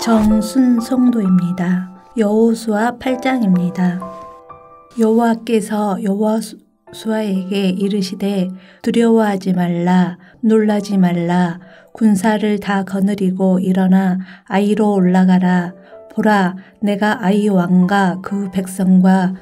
정순성도입니다. 여호수아 8장입니다. 여호와께서 여호수아에게 이르시되 두려워하지 말라, 놀라지 말라. 군사를 다 거느리고 일어나 아이로 올라가라. 보라, 내가 아이 왕과 그 백성과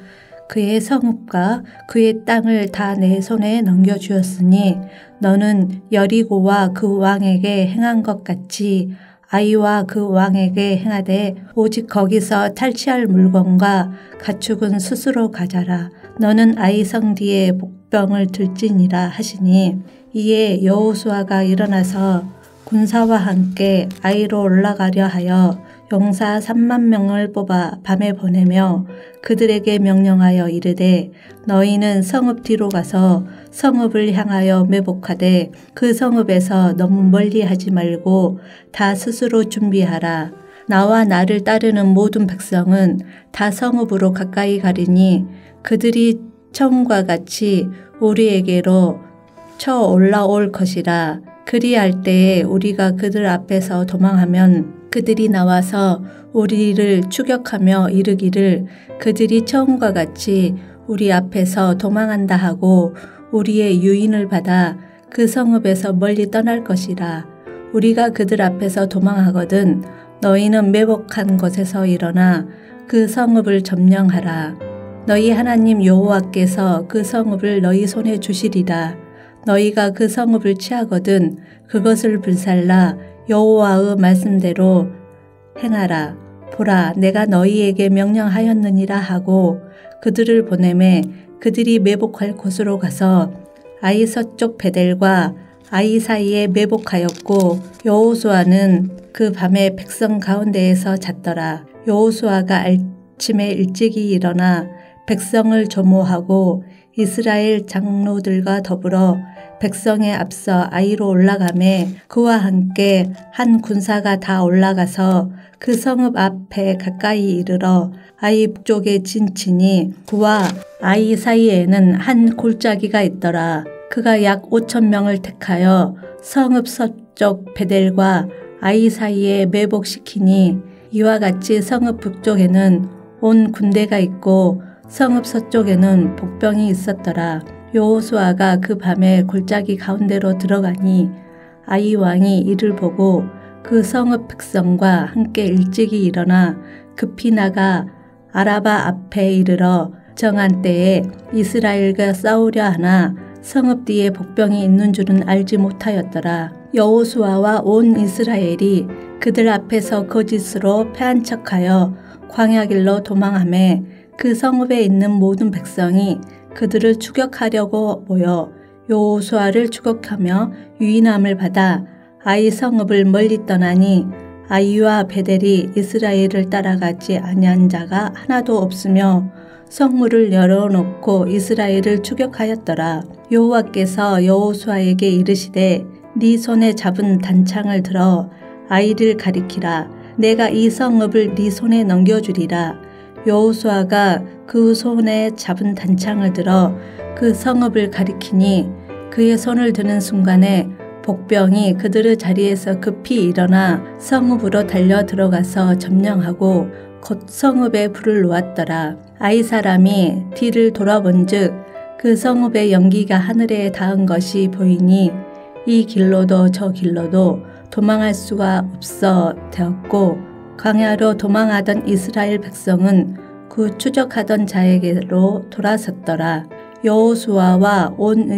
그의 성읍과 그의 땅을 다 내 손에 넘겨주었으니 너는 여리고와 그 왕에게 행한 것 같이 아이와 그 왕에게 행하되 오직 거기서 탈취할 물건과 가축은 스스로 가져라. 너는 아이 성 뒤에 복병을 들지니라 하시니 이에 여호수아가 일어나서 군사와 함께 아이로 올라가려 하여 용사 3만 명을 뽑아 밤에 보내며 그들에게 명령하여 이르되 너희는 성읍 뒤로 가서 성읍을 향하여 매복하되 그 성읍에서 너무 멀리 하지 말고 다 스스로 준비하라. 나와 나를 따르는 모든 백성은 다 성읍으로 가까이 가리니 그들이 처음과 같이 우리에게로 쳐 올라올 것이라. 그리할 때에 우리가 그들 앞에서 도망하면 그들이 나와서 우리를 추격하며 이르기를 그들이 처음과 같이 우리 앞에서 도망한다 하고 우리의 유인을 받아 그 성읍에서 멀리 떠날 것이라. 우리가 그들 앞에서 도망하거든 너희는 매복한 곳에서 일어나 그 성읍을 점령하라. 너희 하나님 여호와께서 그 성읍을 너희 손에 주시리라. 너희가 그 성읍을 취하거든 그것을 불살라 여호와의 말씀대로 행하라. 보라, 내가 너희에게 명령하였느니라 하고 그들을 보내매 그들이 매복할 곳으로 가서 아이 서쪽 베델과 아이 사이에 매복하였고 여호수아는 그 밤에 백성 가운데에서 잤더라. 여호수아가 아침에 일찍이 일어나 백성을 조모하고 이스라엘 장로들과 더불어 백성에 앞서 아이로 올라가매 그와 함께 한 군사가 다 올라가서 그 성읍 앞에 가까이 이르러 아이 북쪽에 진치니 그와 아이 사이에는 한 골짜기가 있더라. 그가 약 5,000명을 택하여 성읍 서쪽 베델과 아이 사이에 매복시키니 이와 같이 성읍 북쪽에는 온 군대가 있고 성읍 서쪽에는 복병이 있었더라. 여호수아가 그 밤에 골짜기 가운데로 들어가니 아이 왕이 이를 보고 그 성읍 백성과 함께 일찍이 일어나 급히 나가 아라바 앞에 이르러 정한 때에 이스라엘과 싸우려 하나 성읍 뒤에 복병이 있는 줄은 알지 못하였더라. 여호수아와 온 이스라엘이 그들 앞에서 거짓으로 패한 척하여 광야길로 도망하매 그 성읍에 있는 모든 백성이 그들을 추격하려고 모여 여호수아를 추격하며 유인함을 받아 아이 성읍을 멀리 떠나니 아이와 베델이 이스라엘을 따라가지 아니한 자가 하나도 없으며 성문을 열어놓고 이스라엘을 추격하였더라. 여호와께서 여호수아에게 이르시되 네 손에 잡은 단창을 들어 아이를 가리키라. 내가 이 성읍을 네 손에 넘겨주리라. 여호수아가 그 손에 잡은 단창을 들어 그 성읍을 가리키니 그의 손을 드는 순간에 복병이 그들의 자리에서 급히 일어나 성읍으로 달려 들어가서 점령하고 곧 성읍에 불을 놓았더라. 아이 사람이 뒤를 돌아본즉 그 성읍의 연기가 하늘에 닿은 것이 보이니 이 길로도 저 길로도 도망할 수가 없어 되었고 광야로 도망하던 이스라엘 백성은 그 추적하던 자에게로 돌아섰더라. 여호수아와 온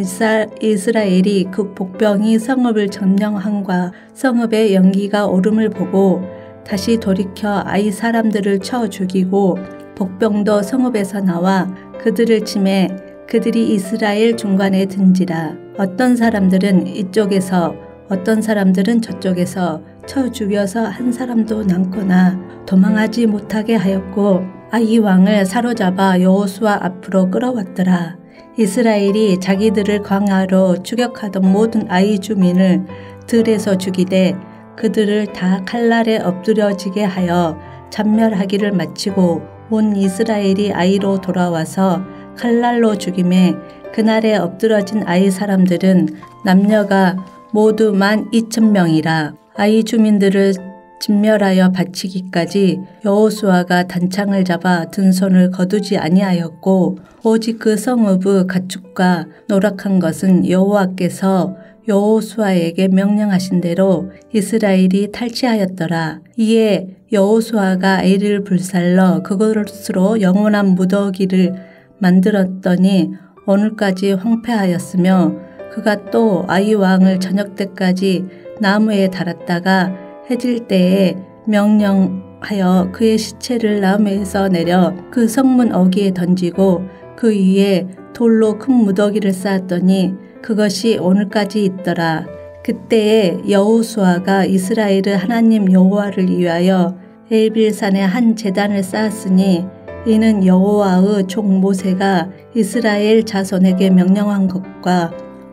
이스라엘이 그 복병이 성읍을 점령함과 성읍의 연기가 오름을 보고 다시 돌이켜 아이 사람들을 쳐 죽이고 복병도 성읍에서 나와 그들을 치매 그들이 이스라엘 중간에 든지라. 어떤 사람들은 이쪽에서 어떤 사람들은 저쪽에서 쳐 죽여서 한 사람도 남거나 도망하지 못하게 하였고 아이 왕을 사로잡아 여호수아 앞으로 끌어왔더라. 이스라엘이 자기들을 광야로 추격하던 모든 아이 주민을 들에서 죽이되 그들을 다 칼날에 엎드려지게 하여 잔멸하기를 마치고 온 이스라엘이 아이로 돌아와서 칼날로 죽임에 그날에 엎드러진 아이 사람들은 남녀가 모두 12,000명이라. 아이 주민들을 진멸하여 바치기까지 여호수아가 단창을 잡아 든 손을 거두지 아니하였고 오직 그 성읍의 가축과 노락한 것은 여호와께서 여호수아에게 명령하신 대로 이스라엘이 탈취하였더라. 이에 여호수아가 아이를 불살러 그것으로 영원한 무더기를 만들었더니 오늘까지 황폐하였으며 그가 또 아이 왕을 저녁 때까지 나무에 달았다가 해질 때에 명령하여 그의 시체를 나무에서 내려 그 성문 어귀에 던지고 그 위에 돌로 큰 무더기를 쌓았더니 그것이 오늘까지 있더라. 그때에 여호수아가 이스라엘의 하나님 여호와를 위하여 엘빌산에 한 제단을 쌓았으니 이는 여호와의 종 모세가 이스라엘 자손에게 명령한 것과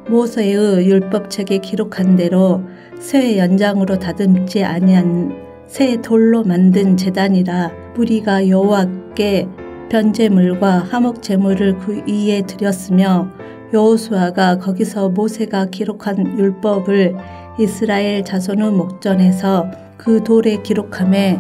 모세의 율법책에 기록한 대로 새 연장으로 다듬지 아니한 새 돌로 만든 제단이라. 무리가 여호와께 변제물과 화목제물을 그 위에 드렸으며 여호수아가 거기서 모세가 기록한 율법을 이스라엘 자손의 목전에서 그 돌에 기록하매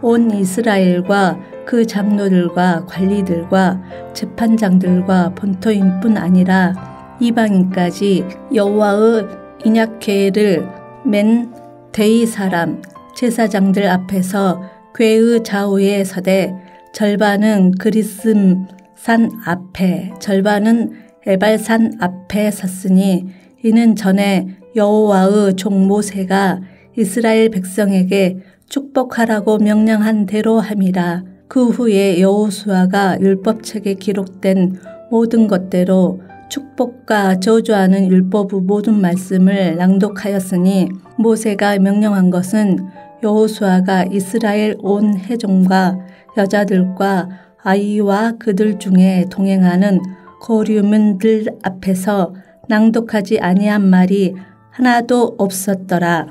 온 이스라엘과 그 장로들과 관리들과 재판장들과 본토인뿐 아니라 이방인까지 여호와의 인약궤를 맨 대이 사람 제사장들 앞에서 궤의 좌우에 서되 절반은 그리스산 앞에 절반은 에발산 앞에 섰으니 이는 전에 여호와의 종 모세가 이스라엘 백성에게 축복하라고 명령한 대로 함이라. 그 후에 여호수아가 율법책에 기록된 모든 것대로 축복과 저주하는 율법의 모든 말씀을 낭독하였으니 모세가 명령한 것은 여호수아가 이스라엘 온 회중과 여자들과 아이와 그들 중에 동행하는 거류민들 앞에서 낭독하지 아니한 말이 하나도 없었더라.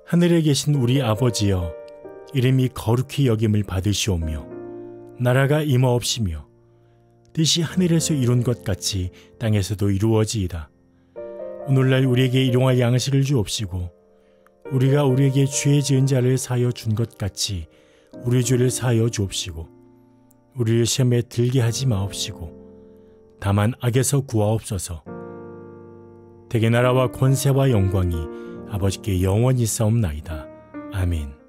하늘에 계신 우리 아버지여, 이름이 거룩히 여김을 받으시오며 나라가 임하옵시며 뜻이 하늘에서 이룬 것 같이 땅에서도 이루어지이다. 오늘날 우리에게 일용할 양식을 주옵시고 우리가 우리에게 죄 지은 자를 사하여 준 것 같이 우리 죄를 사하여 주옵시고 우리를 시험에 들게 하지 마옵시고 다만 악에서 구하옵소서. 대개 나라와 권세와 영광이 아버지께 영원히 있사옵나이다. 아멘.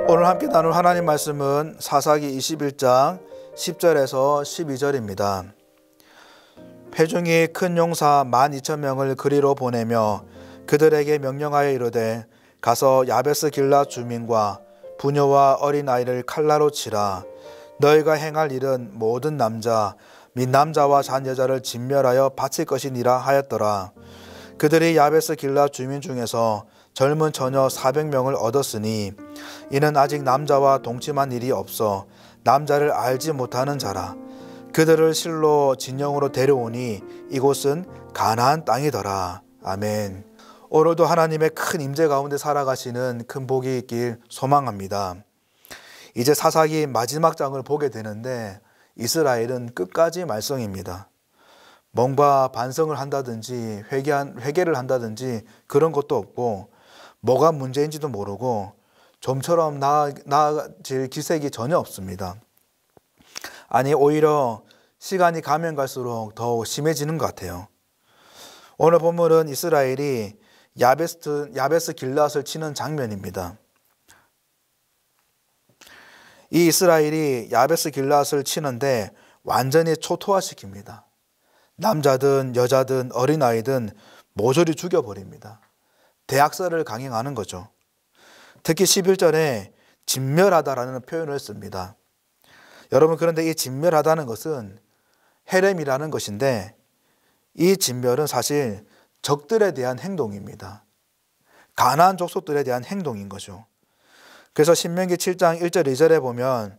오늘 함께 나눌 하나님 말씀은 사사기 21장 10절에서 12절입니다. 회중이 큰 용사 12,000명을 그리로 보내며 그들에게 명령하여 이르되 가서 야베스 길랏 주민과 부녀와 어린아이를 칼라로 치라. 너희가 행할 일은 모든 남자 및 남자와 잔 여자를 진멸하여 바칠 것이니라 하였더라. 그들이 야베스 길앗 주민 중에서 젊은 처녀 400명을 얻었으니 이는 아직 남자와 동침한 일이 없어 남자를 알지 못하는 자라. 그들을 실로 진영으로 데려오니 이곳은 가나안 땅이더라. 아멘. 오늘도 하나님의 큰 임재 가운데 살아가시는 큰 복이 있길 소망합니다. 이제 사사기 마지막 장을 보게 되는데 이스라엘은 끝까지 말썽입니다. 뭔가 반성을 한다든지 회개를 한다든지 그런 것도 없고 뭐가 문제인지도 모르고 좀처럼 나아질 기색이 전혀 없습니다. 아니 오히려 시간이 가면 갈수록 더욱 심해지는 것 같아요. 오늘 본문은 이스라엘이 야베스 길앗을 치는 장면입니다. 이 이스라엘이 야베스 길앗을 치는데 완전히 초토화시킵니다. 남자든 여자든 어린아이든 모조리 죽여버립니다. 대학살을 강행하는 거죠. 특히 11절에 진멸하다라는 표현을 씁니다. 여러분 그런데 이 진멸하다는 것은 헤렘이라는 것인데 이 진멸은 사실 적들에 대한 행동입니다. 가나안 족속들에 대한 행동인 거죠. 그래서 신명기 7장 1절 2절에 보면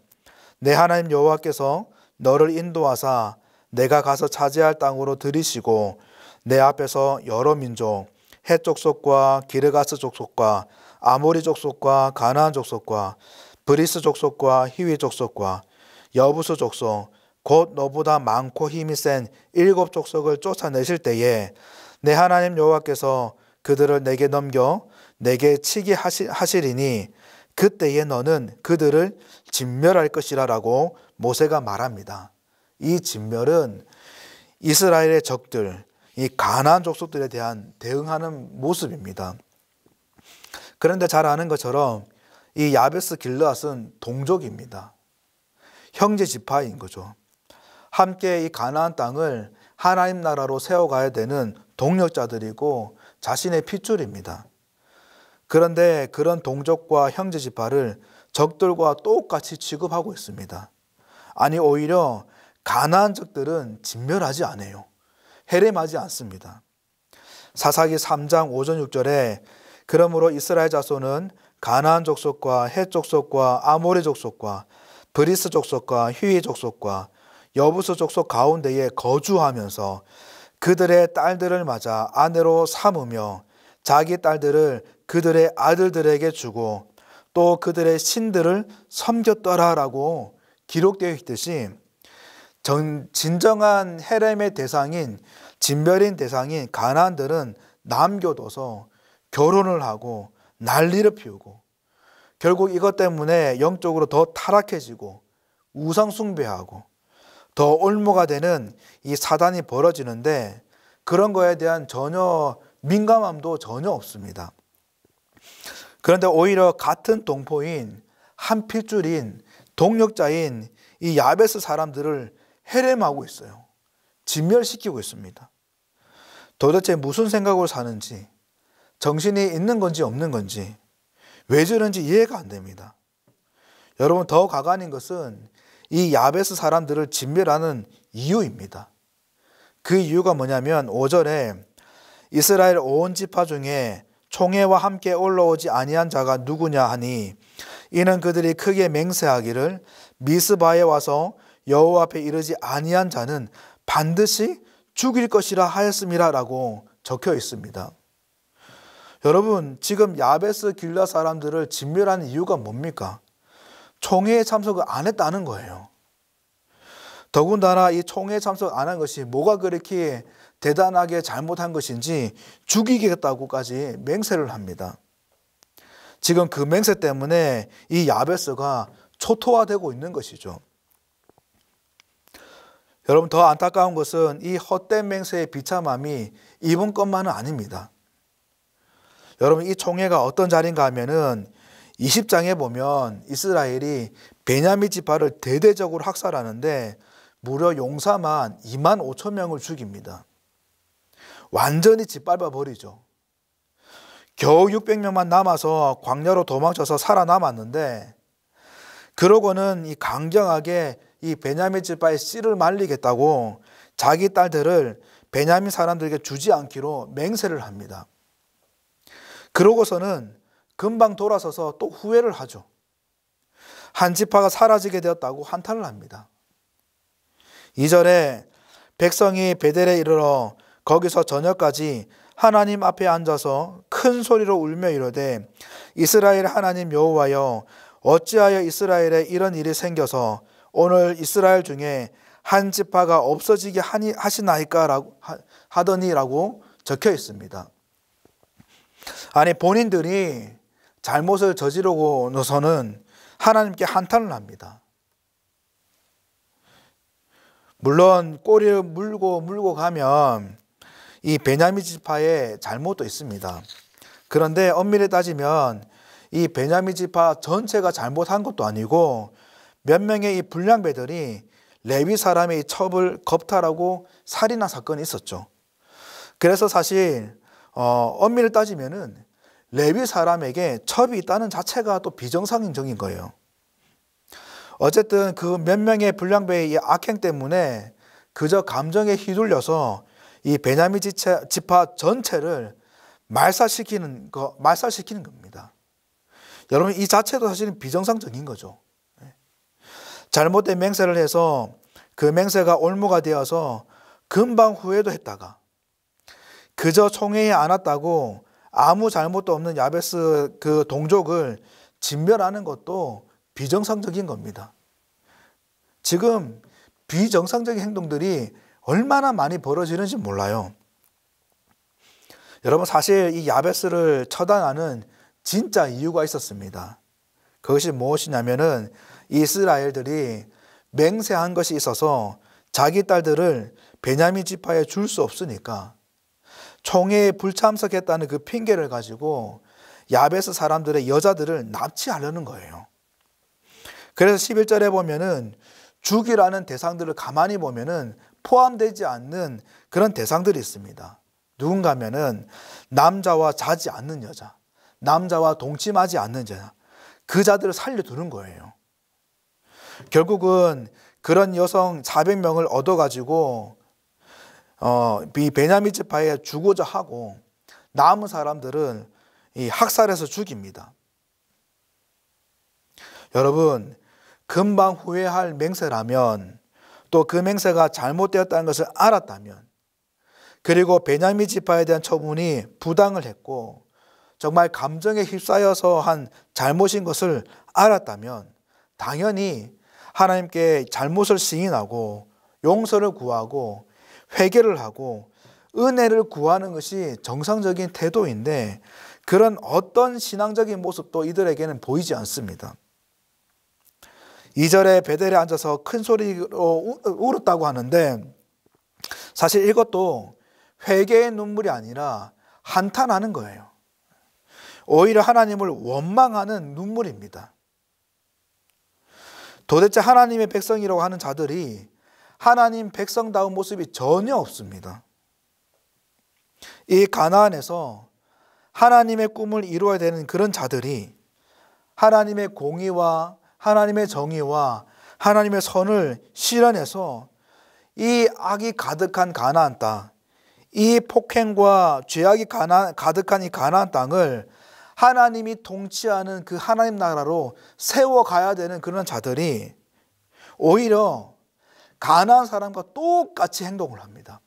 내 하나님 여호와께서 너를 인도하사 내가 가서 차지할 땅으로 들이시고 내 앞에서 여러 민족 헷 족속과 기르가스 족속과 아모리 족속과 가나안 족속과 브리스 족속과 히위 족속과 여부스 족속 곧 너보다 많고 힘이 센 7 족속을 쫓아내실 때에 내 하나님 여호와께서 그들을 내게 넘겨 내게 치게 하시리니 그때에 너는 그들을 진멸할 것이라 라고 모세가 말합니다. 이 진멸은 이스라엘의 적들, 이 가나안 족속들에 대한 대응하는 모습입니다. 그런데 잘 아는 것처럼 이 야베스 길르앗은 동족입니다. 형제 지파인 거죠. 함께 이 가나안 땅을 하나님 나라로 세워가야 되는 동력자들이고 자신의 핏줄입니다. 그런데 그런 동족과 형제 지파를 적들과 똑같이 취급하고 있습니다. 아니 오히려 가나안적들은 진멸하지 않아요. 헤렘하지 않습니다. 사사기 3장 5절 6절에 그러므로 이스라엘 자손은 가나안 족속과 헷 족속과 아모리 족속과 브리스 족속과 히위 족속과 여부스 족속 가운데에 거주하면서 그들의 딸들을 맞아 아내로 삼으며 자기 딸들을 그들의 아들들에게 주고 또 그들의 신들을 섬겼더라라고 기록되어 있듯이 진정한 헤렘의 대상인 진멸인 대상인 가나안들은 남겨둬서 결혼을 하고 난리를 피우고 결국 이것 때문에 영적으로 더 타락해지고 우상 숭배하고 더 올무가 되는 이 사단이 벌어지는데 그런 거에 대한 전혀 민감함도 전혀 없습니다. 그런데 오히려 같은 동포인 한 핏줄인 동력자인 이 야베스 사람들을 헤렘하고 있어요. 진멸시키고 있습니다. 도대체 무슨 생각으로 사는지, 정신이 있는 건지 없는 건지, 왜 저런지 이해가 안 됩니다. 여러분 더 가관인 것은 이 야베스 사람들을 진멸하는 이유입니다. 그 이유가 뭐냐면 5절에 이스라엘 온 지파 중에 총회와 함께 올라오지 아니한 자가 누구냐 하니 이는 그들이 크게 맹세하기를 미스바에 와서 여호와 앞에 이르지 아니한 자는 반드시 죽일 것이라 하였음이라 라고 적혀 있습니다. 여러분 지금 야베스 길앗 사람들을 진멸하는 이유가 뭡니까? 총회에 참석을 안 했다는 거예요. 더군다나 이 총회에 참석 안 한 것이 뭐가 그렇게 대단하게 잘못한 것인지 죽이겠다고까지 맹세를 합니다. 지금 그 맹세 때문에 이 야베스가 초토화되고 있는 것이죠. 여러분 더 안타까운 것은 이 헛된 맹세의 비참함이 이번 것만은 아닙니다. 여러분 이 총회가 어떤 자리인가 하면은 20장에 보면 이스라엘이 베냐민 지파를 대대적으로 학살하는데 무려 용사만 2만 5천 명을 죽입니다. 완전히 짓밟아 버리죠. 겨우 600명만 남아서 광야로 도망쳐서 살아남았는데, 그러고는 이 강경하게 이 베냐민 지파의 씨를 말리겠다고 자기 딸들을 베냐민 사람들에게 주지 않기로 맹세를 합니다. 그러고서는 금방 돌아서서 또 후회를 하죠. 한 지파가 사라지게 되었다고 한탄을 합니다. 2절에 백성이 베델에 이르러 거기서 저녁까지 하나님 앞에 앉아서 큰 소리로 울며 이르되 이스라엘 하나님 여호와여, 어찌하여 이스라엘에 이런 일이 생겨서 오늘 이스라엘 중에 한 지파가 없어지게 하시나이까라고 하더니라고 적혀 있습니다. 아니, 본인들이 잘못을 저지르고 나서는 하나님께 한탄을 합니다. 물론 꼬리를 물고 가면 이 베냐민 지파의 잘못도 있습니다. 그런데 엄밀히 따지면 이 베냐민 지파 전체가 잘못한 것도 아니고 몇 명의 이 불량배들이 레위 사람의 첩을 겁탈하고 살인한 사건이 있었죠. 그래서 사실 엄밀히 따지면은 레위 사람에게 첩이 있다는 자체가 또 비정상적인 거예요. 어쨌든 그 몇 명의 불량배의 이 악행 때문에 그저 감정에 휘둘려서 이 베냐민 지파 전체를 말살시키는 겁니다. 여러분, 이 자체도 사실은 비정상적인 거죠. 잘못된 맹세를 해서 그 맹세가 올무가 되어서 금방 후회도 했다가 그저 총회에 안 왔다고 아무 잘못도 없는 야베스 그 동족을 진멸하는 것도 비정상적인 겁니다. 지금 비정상적인 행동들이 얼마나 많이 벌어지는지 몰라요. 여러분, 사실 이 야베스를 처단하는 진짜 이유가 있었습니다. 그것이 무엇이냐면은 이스라엘들이 맹세한 것이 있어서 자기 딸들을 베냐민 지파에 줄 수 없으니까 총회에 불참석했다는 그 핑계를 가지고 야베스 사람들의 여자들을 납치하려는 거예요. 그래서 11절에 보면은 죽이라는 대상들을 가만히 보면은 포함되지 않는 그런 대상들이 있습니다. 누군가 하면은 남자와 자지 않는 여자, 남자와 동침하지 않는 여자, 그 자들을 살려두는 거예요. 결국은 그런 여성 400명을 얻어가지고 베냐민 지파에 주고자 하고 남은 사람들은 이 학살해서 죽입니다. 여러분, 금방 후회할 맹세라면, 또 그 맹세가 잘못되었다는 것을 알았다면, 그리고 베냐민 지파에 대한 처분이 부당을 했고 정말 감정에 휩싸여서 한 잘못인 것을 알았다면 당연히 하나님께 잘못을 시인하고 용서를 구하고 회개를 하고 은혜를 구하는 것이 정상적인 태도인데, 그런 어떤 신앙적인 모습도 이들에게는 보이지 않습니다. 2절에 베델에 앉아서 큰 소리로 울었다고 하는데, 사실 이것도 회개의 눈물이 아니라 한탄하는 거예요. 오히려 하나님을 원망하는 눈물입니다. 도대체 하나님의 백성이라고 하는 자들이 하나님 백성다운 모습이 전혀 없습니다. 이 가나안에서 하나님의 꿈을 이루어야 되는 그런 자들이 하나님의 공의와 하나님의 정의와 하나님의 선을 실현해서 이 악이 가득한 가나안 땅, 이 폭행과 죄악이 가득한 이 가나안 땅을 하나님이 통치하는 그 하나님 나라로 세워가야 되는 그런 자들이 오히려 가나안 사람과 똑같이 행동을 합니다.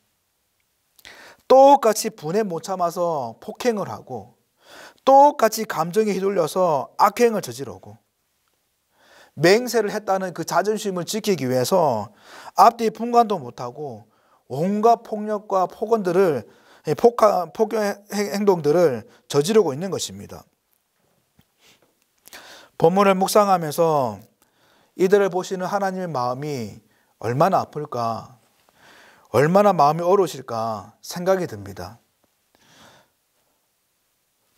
똑같이 분에 못 참아서 폭행을 하고 똑같이 감정에 휘둘려서 악행을 저지르고 맹세를 했다는 그 자존심을 지키기 위해서 앞뒤 분간도 못하고 온갖 폭력과 폭언 행동들을 저지르고 있는 것입니다. 본문을 묵상하면서 이들을 보시는 하나님의 마음이 얼마나 아플까, 얼마나 마음이 어려우실까 생각이 듭니다.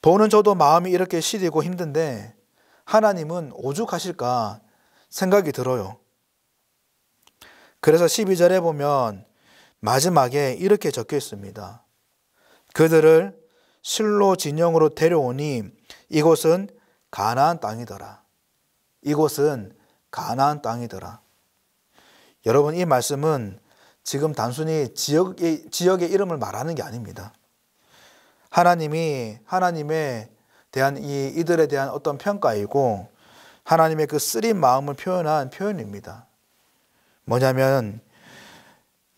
보는 저도 마음이 이렇게 시리고 힘든데 하나님은 오죽하실까 생각이 들어요. 그래서 12절에 보면 마지막에 이렇게 적혀 있습니다. 그들을 실로 진영으로 데려오니 이곳은 가나안 땅이더라. 이곳은 가나안 땅이더라. 여러분, 이 말씀은 지금 단순히 지역의 이름을 말하는 게 아닙니다. 하나님이 하나님에 대한 이들에 대한 어떤 평가이고 하나님의 그 쓰린 마음을 표현한 표현입니다. 뭐냐면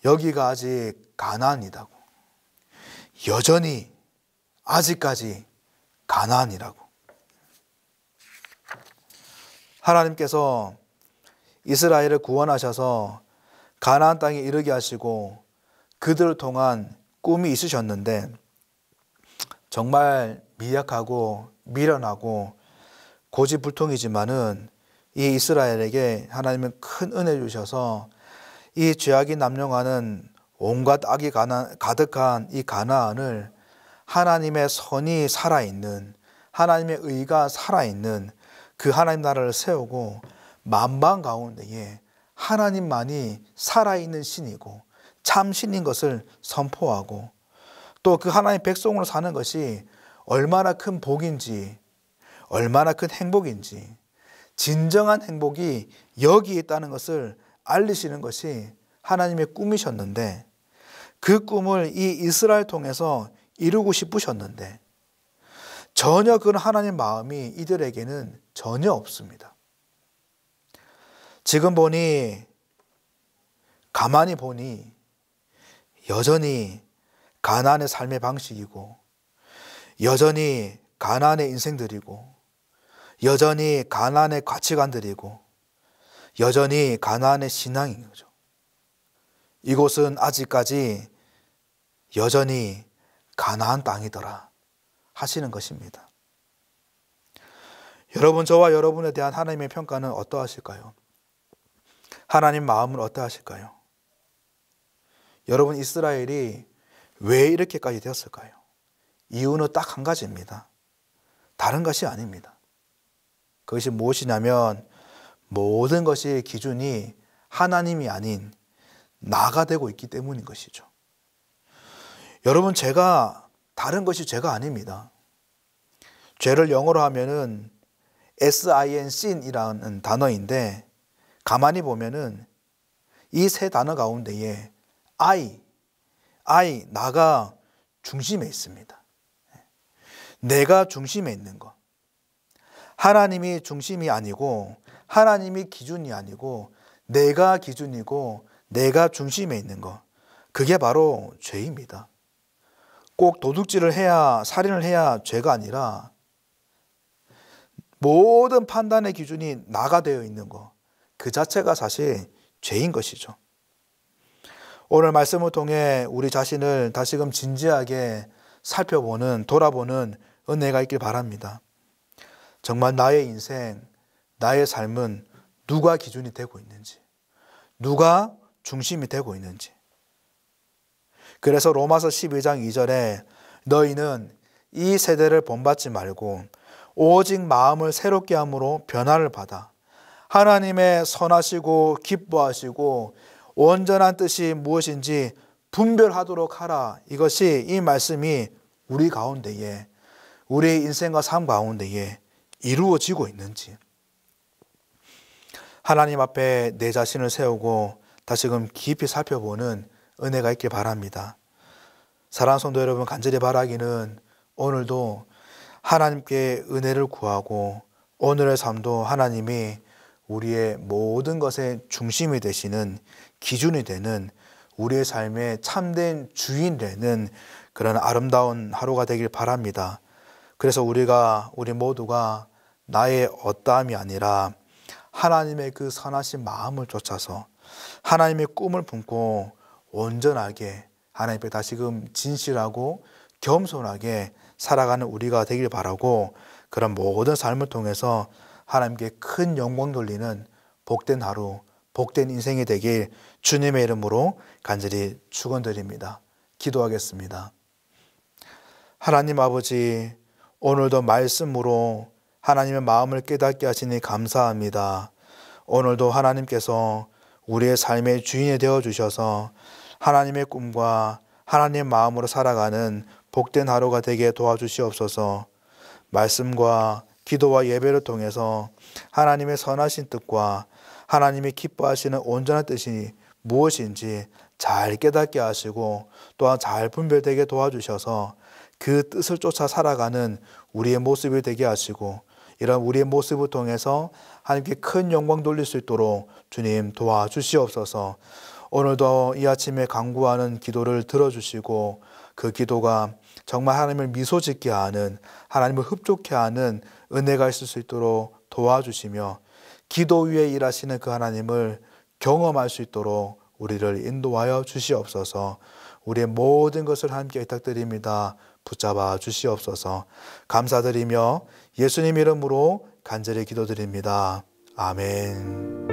여기가 아직 가나안이라고. 여전히 아직까지 가나안이라고. 하나님께서 이스라엘을 구원하셔서 가나안 땅에 이르게 하시고 그들을 통한 꿈이 있으셨는데 정말 미약하고 미련하고 고집불통이지만은 이 이스라엘에게 하나님은 큰 은혜 주셔서 이 죄악이 남용하는 온갖 악이 가득한 이 가나안을 하나님의 선이 살아있는, 하나님의 의가 살아있는 그 하나님 나라를 세우고 만방 가운데에 하나님만이 살아있는 신이고 참 신인 것을 선포하고 또 그 하나님의 백성으로 사는 것이 얼마나 큰 복인지, 얼마나 큰 행복인지, 진정한 행복이 여기에 있다는 것을 알리시는 것이 하나님의 꿈이셨는데 그 꿈을 이 이스라엘 통해서 이루고 싶으셨는데 전혀 그런 하나님 마음이 이들에게는 전혀 없습니다. 지금 보니, 가만히 보니 여전히 가나안의 삶의 방식이고 여전히 가나안의 인생들이고 여전히 가나안의 가치관들이고 여전히 가나안의 신앙인 거죠. 이곳은 아직까지 여전히 가나안 땅이더라 하시는 것입니다. 여러분, 저와 여러분에 대한 하나님의 평가는 어떠하실까요? 하나님 마음은 어떠하실까요? 여러분, 이스라엘이 왜 이렇게까지 되었을까요? 이유는 딱 한 가지입니다. 다른 것이 아닙니다. 그것이 무엇이냐면 모든 것의 기준이 하나님이 아닌 나가 되고 있기 때문인 것이죠. 여러분, 다른 것이 죄가 아닙니다. 죄를 영어로 하면은 sin 단어인데 가만히 보면은 이 세 단어 가운데에 나가 중심에 있습니다. 내가 중심에 있는 것. 하나님이 중심이 아니고 하나님이 기준이 아니고 내가 기준이고 내가 중심에 있는 것. 그게 바로 죄입니다. 꼭 도둑질을 해야, 살인을 해야 죄가 아니라 모든 판단의 기준이 나가 되어 있는 것. 그 자체가 사실 죄인 것이죠. 오늘 말씀을 통해 우리 자신을 다시금 진지하게 살펴보는, 돌아보는 은혜가 있길 바랍니다. 정말 나의 인생, 나의 삶은 누가 기준이 되고 있는지, 누가 중심이 되고 있는지. 그래서 로마서 12장 2절에 너희는 이 세대를 본받지 말고 오직 마음을 새롭게 함으로 변화를 받아 하나님의 선하시고 기뻐하시고 온전한 뜻이 무엇인지 분별하도록 하라. 이것이, 이 말씀이 우리 가운데에, 우리의 인생과 삶 가운데에 이루어지고 있는지, 하나님 앞에 내 자신을 세우고 다시금 깊이 살펴보는 은혜가 있길 바랍니다. 사랑하는 성도 여러분, 간절히 바라기는 오늘도 하나님께 은혜를 구하고 오늘의 삶도 하나님이 우리의 모든 것의 중심이 되시는, 기준이 되는, 우리의 삶의 참된 주인 되는 그런 아름다운 하루가 되길 바랍니다. 그래서 우리 모두가 나의 어떠함이 아니라 하나님의 그 선하신 마음을 쫓아서 하나님의 꿈을 품고 온전하게 하나님 앞에 다시금 진실하고 겸손하게 살아가는 우리가 되길 바라고, 그런 모든 삶을 통해서 하나님께 큰 영광 돌리는 복된 하루, 복된 인생이 되길 주님의 이름으로 간절히 축원드립니다. 기도하겠습니다. 하나님 아버지, 오늘도 말씀으로 하나님의 마음을 깨닫게 하시니 감사합니다. 오늘도 하나님께서 우리의 삶의 주인이 되어 주셔서 하나님의 꿈과 하나님의 마음으로 살아가는 복된 하루가 되게 도와주시옵소서. 말씀과 기도와 예배를 통해서 하나님의 선하신 뜻과 하나님이 기뻐하시는 온전한 뜻이 무엇인지 잘 깨닫게 하시고 또한 잘 분별되게 도와주셔서 그 뜻을 쫓아 살아가는 우리의 모습이 되게 하시고 이런 우리의 모습을 통해서 하나님께 큰 영광 돌릴 수 있도록 주님 도와주시옵소서. 오늘도 이 아침에 간구하는 기도를 들어주시고 그 기도가 정말 하나님을 미소 짓게 하는, 하나님을 흡족해 하는 은혜가 있을 수 있도록 도와주시며 기도 위에 일하시는 그 하나님을 경험할 수 있도록 우리를 인도하여 주시옵소서. 우리의 모든 것을 함께 부탁드립니다. 붙잡아 주시옵소서. 감사드리며 예수님 이름으로 간절히 기도드립니다. 아멘.